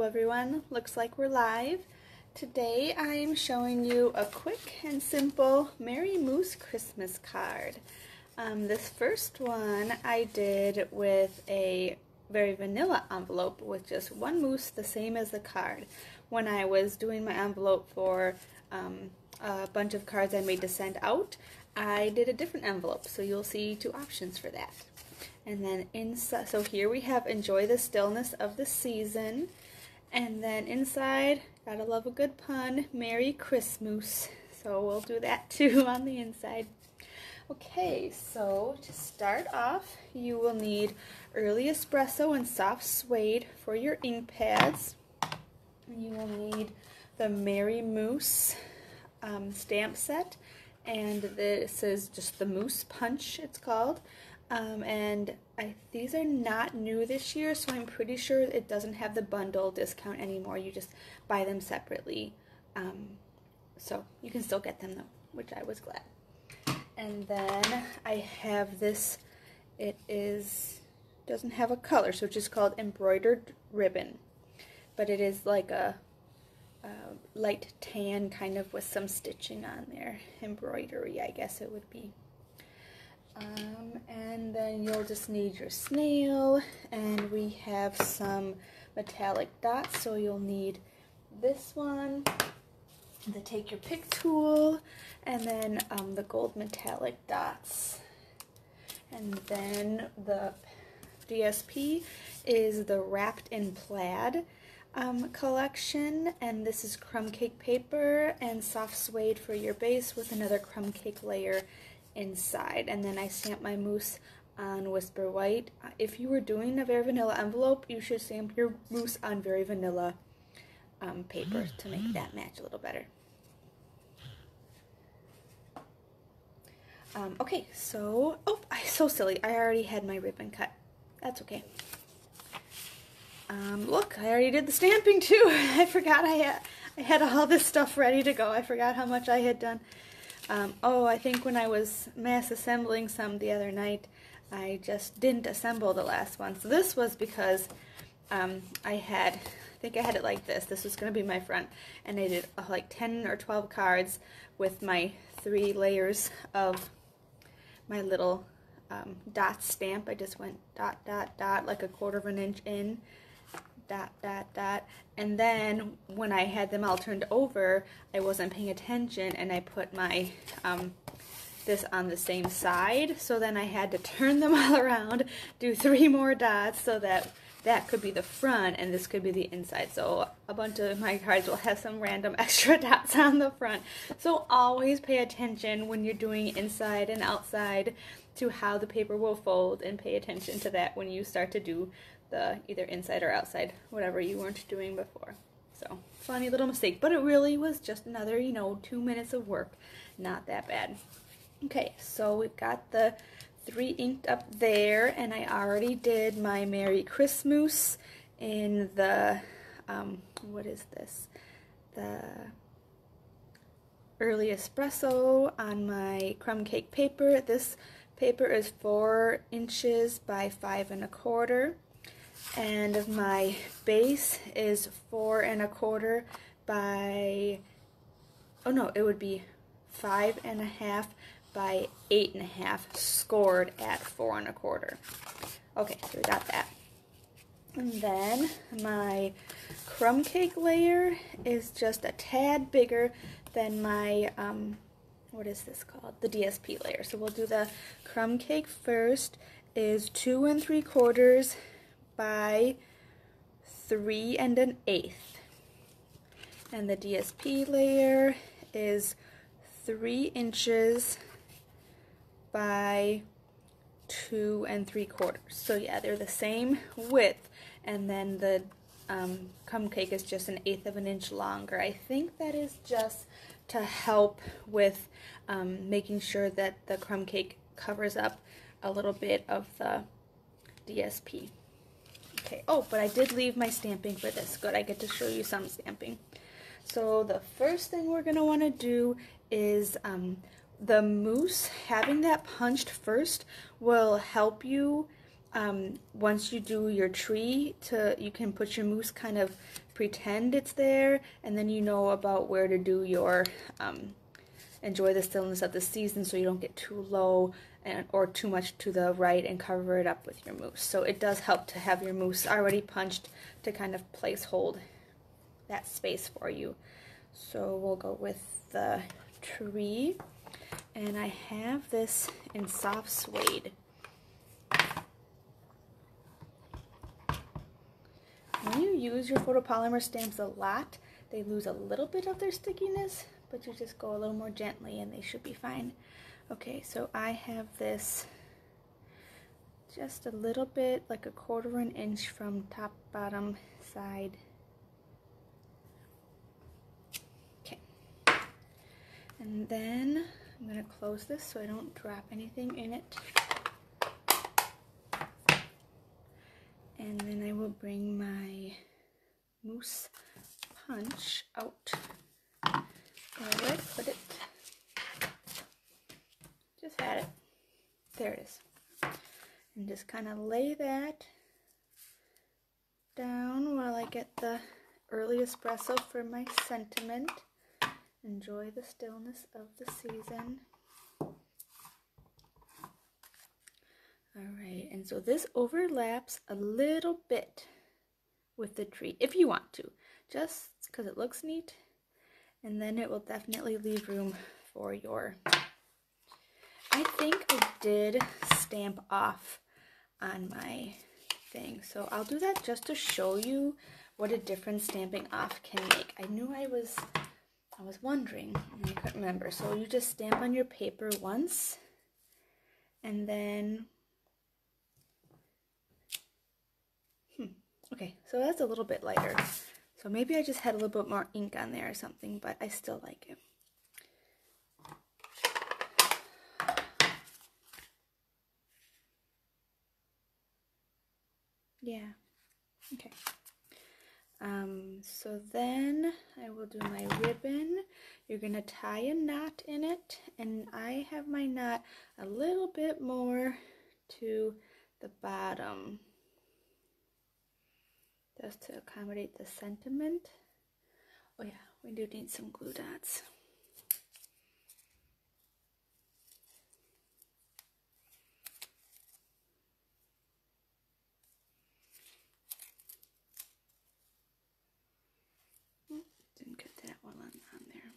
Hello everyone, looks like we're live. Today I'm showing you a quick and simple Merry Moose Christmas card. This first one I did with a very vanilla envelope with just one moose, the same as the card. When I was doing my envelope for a bunch of cards I made to send out, I did a different envelope, so you'll see two options for that. And then inside, so here we have Enjoy the Stillness of the Season. And then inside, gotta love a good pun, Merry Christmas. So we'll do that too on the inside. Okay, so to start off, you will need Early Espresso and Soft Suede for your ink pads. You will need the Merry Moose stamp set. And this is just the Moose Punch, it's called. These are not new this year, so I'm pretty sure it doesn't have the bundle discount anymore. You just buy them separately. So you can still get them though, which I was glad. And then I have this, doesn't have a color, so it's just called Embroidered Ribbon. But it is like a light tan kind of with some stitching on there. Embroidery, I guess it would be. And then you'll just need your snail, and we have some metallic dots, so you'll need this one, the Take Your Pick tool, and then the gold metallic dots. And then the DSP is the Wrapped in Plaid collection, and this is crumb cake paper and soft suede for your base with another crumb cake layer inside. And then I stamp my moose on Whisper White. If you were doing a very vanilla envelope, you should stamp your moose on very vanilla paper to make that match a little better. Okay, so, I'm so silly. I already had my ribbon cut. That's okay. Look, I already did the stamping too. I forgot I had all this stuff ready to go. I forgot how much I had done. I think when I was mass assembling some the other night, I just didn't assemble the last one. So this was because I think I had it like this. This was going to be my front, and I did like 10 or 12 cards with my 3 layers of my little dot stamp. I just went dot, dot, dot, like 1/4 of an inch in, dot, dot, dot. And then when I had them all turned over, I wasn't paying attention, and I put my this on the same side. So then I had to turn them all around, do 3 more dots, so that could be the front and this could be the inside. So a bunch of my cards will have some random extra dots on the front. So always pay attention when you're doing inside and outside to how the paper will fold, and pay attention to that when you start to do the either inside or outside, whatever you weren't doing before. So funny little mistake, but it really was just another, 2 minutes of work. Not that bad. Okay, so we've got the 3 inked up there, and I already did my Merry Christmas in the, what is this? The Early Espresso on my crumb cake paper. This paper is 4 inches by 5 1/4. And my base is 4 1/4 by, it would be 5 1/2 by 8 1/2, scored at 4 1/4. Okay, so we got that. And then my crumb cake layer is just a tad bigger than my, what is this called? The DSP layer. So we'll do the crumb cake first, is 2 3/4 by 3 1/8. And the DSP layer is 3 inches by 2 3/4. So yeah, they're the same width, and then the crumb cake is just 1/8 of an inch longer. I think that is just to help with making sure that the crumb cake covers up a little bit of the DSP. Okay, but I did leave my stamping for this. Good, I get to show you some stamping. So the first thing we're going to want to do is the moose, having that punched first will help you once you do your tree, you can put your mousse, kind of pretend it's there, and then you know about where to do your enjoy the stillness of the season, so you don't get too low or too much to the right and cover it up with your mousse. So it does help to have your mousse already punched to kind of place hold that space for you. So we'll go with the tree, and I have this in soft suede. When you use your photopolymer stamps a lot, they lose a little bit of their stickiness, but you just go a little more gently and they should be fine. Okay, so I have this just a little bit, like 1/4 inch from top, bottom, side. Okay. And then I'm going to close this so I don't drop anything in it. And then I will bring my mousse punch out. Where did I put it? Just had it. There it is. And just kind of lay that down while I get the early espresso for my sentiment. Enjoy the stillness of the season. Alright, and so this overlaps a little bit with the tree, if you want to, just because it looks neat, and then it will definitely leave room for your... I think I did stamp off on my thing, so I'll do that just to show you what a difference stamping off can make. I was wondering, and I couldn't remember. So you just stamp on your paper once, and then okay, so that's a little bit lighter. So maybe I just had a little bit more ink on there or something, but I still like it. Yeah, okay. So then I will do my ribbon. You're going to tie a knot in it, and I have my knot a little bit more to the bottom, just to accommodate the sentiment. Oh yeah, we do need some glue dots. Didn't get that one on there.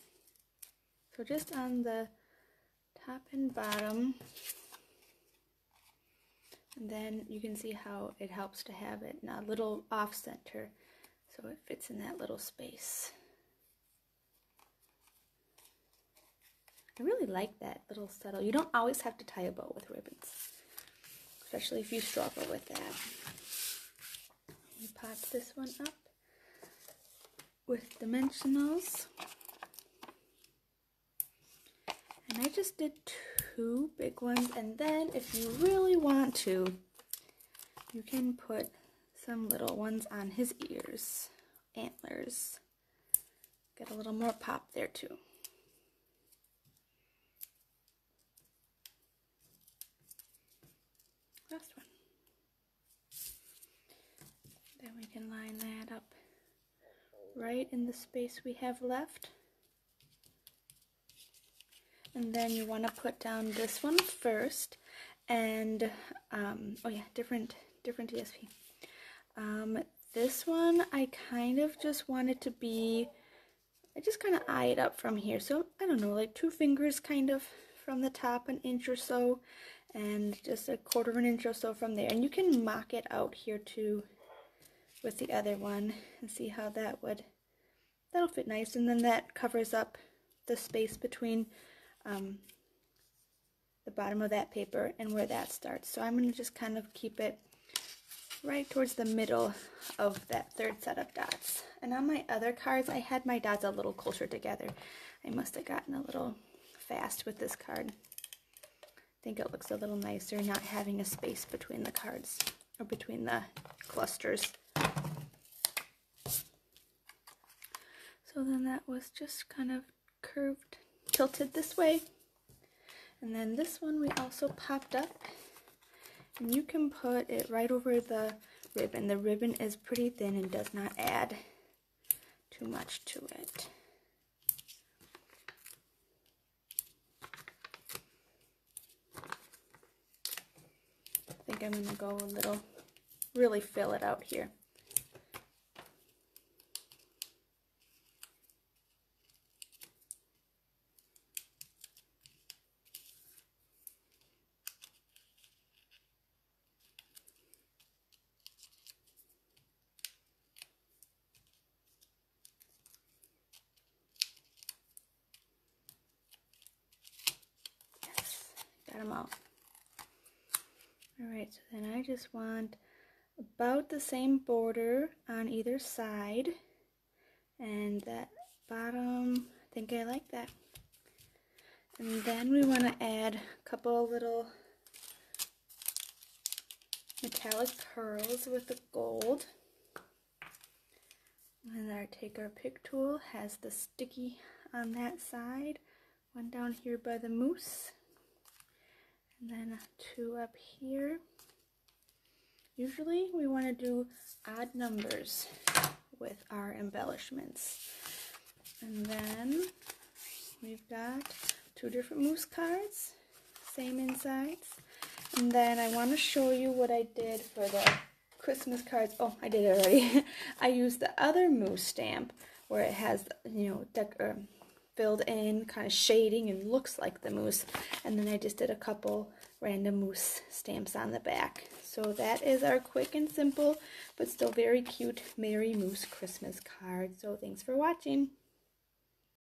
So just on the top and bottom, and then you can see how it helps to have it in a little off center, so it fits in that little space. I really like that little subtle. You don't always have to tie a bow with ribbons, especially if you struggle with that. We pop this one up with dimensionals. And I just did 2 big ones, and then if you really want to, you can put some little ones on his ears, antlers. Get a little more pop there too. Last one. Then we can line that up right in the space we have left. And then you want to put down this one first, and oh yeah, different ESP. This one I kind of just want it to be, I just kind of eye it up from here, so I don't know, like 2 fingers kind of from the top, an inch or so, and just 1/4 inch or so from there. And you can mock it out here too with the other one and see how that'll fit nice, and then that covers up the space between the bottom of that paper and where that starts. So I'm going to just kind of keep it right towards the middle of that 3rd set of dots. And on my other cards, I had my dots a little closer together. I must have gotten a little fast with this card. I think it looks a little nicer not having a space between the cards, or between the clusters. So then that was just kind of curved, tilted this way. And then this one we also popped up, And you can put it right over the ribbon. The ribbon is pretty thin and does not add too much to it. I think I'm going to go a little, really fill it out here. Yes, got them out. Alright, so then I just want about the same border on either side, and that bottom, I think I like that. And then we want to add a couple of little metallic pearls with the gold. And then take our pick tool, has the sticky on that side, one down here by the moose, and then two up here. Usually we want to do odd numbers with our embellishments. And then we've got two different moose cards, same insides. And then I want to show you what I did for the Christmas cards. Oh, I did it already. I used the other moose stamp where it has, you know, filled in kind of shading and looks like the moose. And then I just did a couple random moose stamps on the back. So that is our quick and simple but still very cute Merry Moose Christmas card. So thanks for watching.